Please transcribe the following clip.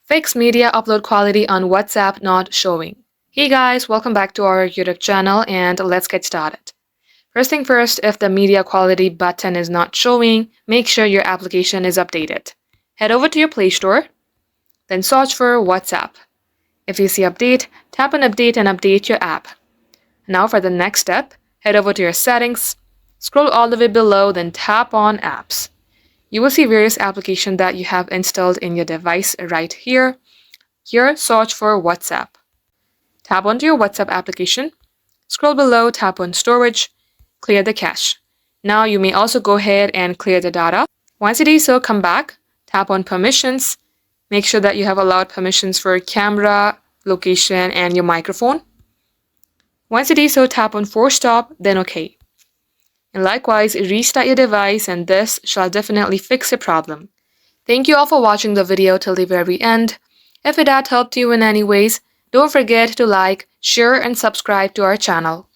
Fix media upload quality on WhatsApp not showing. Hey guys, welcome back to our YouTube channel and let's get started. First thing first, if the media quality button is not showing, make sure your application is updated. Head over to your Play Store, then search for WhatsApp. If you see update, tap on update and update your app. Now for the next step, head over to your settings, scroll all the way below, then tap on apps. You will see various applications that you have installed in your device right here. Here, search for WhatsApp. Tap onto your WhatsApp application. Scroll below, tap on storage, clear the cache. Now you may also go ahead and clear the data. Once you do so, come back, tap on permissions. Make sure that you have allowed permissions for camera, location, and your microphone. Once you do so, tap on force stop, then OK. And likewise, restart your device and this shall definitely fix the problem. Thank you all for watching the video till the very end. If it had helped you in any ways, don't forget to like, share and subscribe to our channel.